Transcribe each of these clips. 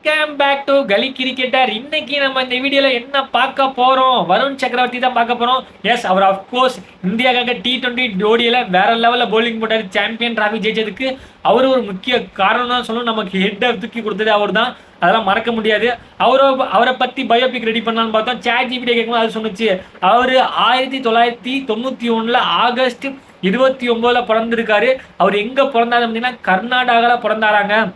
Welcome back to கலி cricketer. இன்னைக்கு நம்ம இந்த வீடியோல என்ன பார்க்க போறோம்? வருண் சக்கரவர்த்தி தான் பார்க்க போறோம். எஸ், அவர் அஃப்கோர்ஸ் இந்தியாக்காக T20 ஜோடியில வேற லெவல்ல பவுலிங் போட்டாரு. சாம்பியன் டிராஃபி ஜெயிச்சதுக்கு அவர் ஒரு முக்கிய காரணம் தான் சொல்லணும். நமக்கு ஹெட் தூக்கி கொடுத்தது அவர் தான். அதெல்லாம் மறக்க முடியாது. அவரை பத்தி பயோபிக் ரெடி பண்ணலான்னு பார்த்தோம். சாட் ஜிபிடி கேட்கும்போது அது சொன்னுச்சு, அவர் 1991 ஆகஸ்ட் 29 பிறந்திருக்காரு. அவர் எங்க பிறந்தாரு அப்படின்னா கர்நாடகாவில் பிறந்தாராங்க.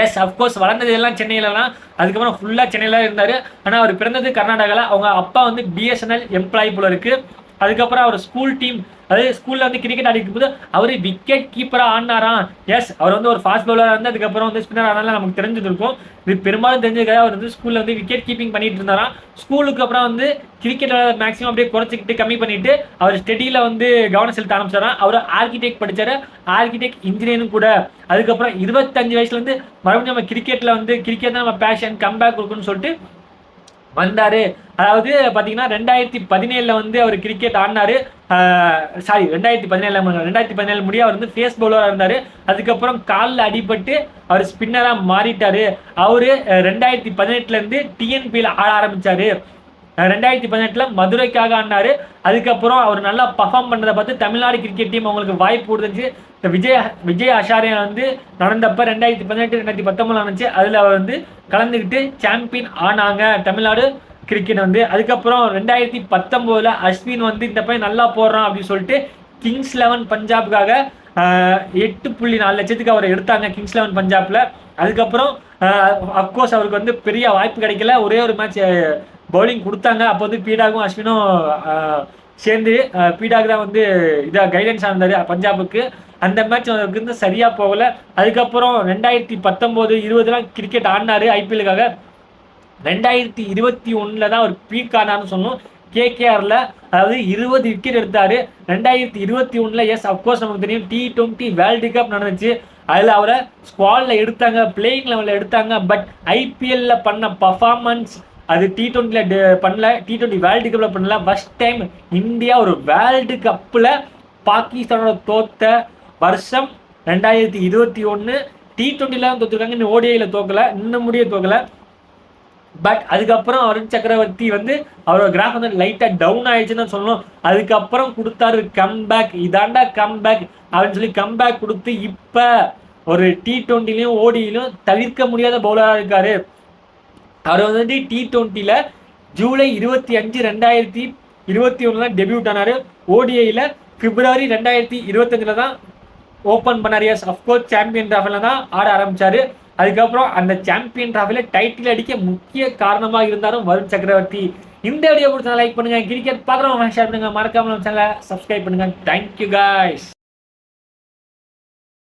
எஸ், அஃப்கோர்ஸ் வளர்ந்தது எல்லாம் சென்னையிலலாம், அதுக்கப்புறம் ஃபுல்லாக சென்னையில் இருந்தார். ஆனால் அவர் பிறந்தது கர்நாடகாவில். அவங்க அப்பா வந்து பிஎஸ்என்எல் எம்ப்ளாயி போல இருக்குது. அதுக்கப்புறம் அவர் ஸ்கூல் டீம், அதாவது ஸ்கூலில் வந்து கிரிக்கெட் ஆடிக்கும் போது அவர் விக்கெட் கீப்பராக ஆடினாராம். எஸ், அவர் வந்து ஒரு ஃபாஸ்ட் பவுலராக இருந்து அதுக்கப்புறம் வந்து ஸ்பின்னர் ஆனாலும் நமக்கு தெரிஞ்சிருக்கும். இது பெரும்பாலும் தெரிஞ்சிருக்காரு. அவர் வந்து ஸ்கூலில் வந்து விக்கெட் கீப்பிங் பண்ணிட்டு இருந்தாராம். ஸ்கூலுக்கு அப்புறம் வந்து கிரிக்கெட் மேக்ஸிமம் அப்படியே குறைச்சிக்கிட்டு கம்மி பண்ணிட்டு அவர் ஸ்டடியில் வந்து கவனம் செலுத்த ஆரம்பிச்சாராம். அவர் ஆர்கிடெக்ட் படித்தார், ஆர்கிடெக்ட் இன்ஜினியரும் கூட. அதுக்கப்புறம் 25 வயசுலேருந்து மறுபடியும் நம்ம கிரிக்கெட்டில் வந்து கிரிக்கெட் தான் நம்ம பேஷன், கம்பேக் கொடுக்குன்னு சொல்லிட்டு வந்தாரு. அதாவது பார்த்தீங்கன்னா 2017 வந்து அவர் கிரிக்கெட் ஆடினாரு. 2017 முடிய அவர் வந்து ஃபேஸ் பவுலராக இருந்தார். அதுக்கப்புறம் காலில் அடிபட்டு அவர் ஸ்பின்னராக மாறிட்டாரு. அவரு 2018 டிஎன்பியில் ஆட ஆரம்பிச்சாரு. 2018 மதுரைக்காக ஆடினாரு. அதுக்கப்புறம் அவர் நல்லா பர்ஃபார்ம் பண்ணதை பார்த்து தமிழ்நாடு கிரிக்கெட் டீம் அவங்களுக்கு வாய்ப்பு கொடுத்துச்சு. விஜய் அஷாரியா வந்து நடந்தப்ப 2018 2019 நடந்துச்சு. அதில் அவர் வந்து கலந்துக்கிட்டு சாம்பியன் ஆனாங்க தமிழ்நாடு கிரிக்கெட் வந்து. அதுக்கப்புறம் 2019 அஸ்வின் வந்து இந்த பையன் நல்லா போடுறான் அப்படின்னு சொல்லிட்டு கிங்ஸ் 11 பஞ்சாபுக்காக 8.4 லட்சத்துக்கு அவரை எடுத்தாங்க கிங்ஸ் 11 பஞ்சாப்ல. அதுக்கப்புறம் அஃப்கோர்ஸ் அவருக்கு வந்து பெரிய வாய்ப்பு கிடைக்கல. ஒரே ஒரு மேட்ச் பவுலிங் கொடுத்தாங்க. அப்போ வந்து பீடாகும் அஸ்வினும் சேர்ந்து பீடாக் தான் வந்து இதாக கைடன்ஸ் இருந்தார் பஞ்சாபுக்கு. அந்த மேட்ச் அவருக்கு வந்து சரியாக போகலை. அதுக்கப்புறம் 2019 20 கிரிக்கெட் ஆடினாரு ஐபிஎல்லுக்காக. 2021 தான் அவர் பீக் ஆனார்னு சொன்னோம் கேகேஆரில். அதாவது 20 விக்கெட் எடுத்தார் 2021. எஸ், அஃப்கோர்ஸ் நமக்கு தெரியும் T20 வேர்ல்டு கப் நடந்துச்சு. அதில் அவரை ஸ்குவாடில் எடுத்தாங்க, பிளேயிங் லெவலில் எடுத்தாங்க. பட் ஐபிஎல்ல பண்ண பர்ஃபார்மன்ஸ் அது T20 பண்ணல, T20 வேர்ல்டு கப்பில் பண்ணல. ஃபர்ஸ்ட் டைம் இந்தியா ஒரு வேர்ல்டு கப்பில் பாகிஸ்தானோட தோத்த வருஷம் 2021. T20 தோத்துருக்காங்க, இன்னும் ஓடிஐயில் தோக்கலை, இன்னும் முடிய தோக்கலை. பட் அதுக்கப்புறம் வருண் சக்கரவர்த்தி வந்து அவரோட கிராஃப் வந்து லைட்டாக டவுன் ஆயிடுச்சுன்னு சொல்லணும். அதுக்கப்புறம் கொடுத்தாரு கம்பேக், இதாண்டா கம்பேக் அப்படின்னு சொல்லி கம்பேக் கொடுத்து இப்போ ஒரு T20 ஓடியிலும் தவிர்க்க முடியாத பவுலராக இருக்காரு. அவர் வந்து T20 ஜூலை 25 2021 தான் டெபியூட் ஆனார். ஓடிஐயில் பிப்ரவரி 2025 தான் ஓப்பன் பண்ணார். எஸ், அஃப்கோர்ஸ் சாம்பியன் டிராஃபியில் தான் ஆட ஆரம்பித்தார். அதுக்கப்புறம் அந்த சாம்பியன் டிராஃபியில் டைட்டில் அடிக்க முக்கிய காரணமாக இருந்தாலும் வருண் சக்கரவர்த்தி. இந்த வீடியோ பிடிச்சா லைக் பண்ணுங்கள், கிரிக்கெட் பார்க்குறவங்க ஷேர் பண்ணுங்கள், மறக்காம நம்ம சேனலை சப்ஸ்கிரைப் பண்ணுங்கள். Thank you guys.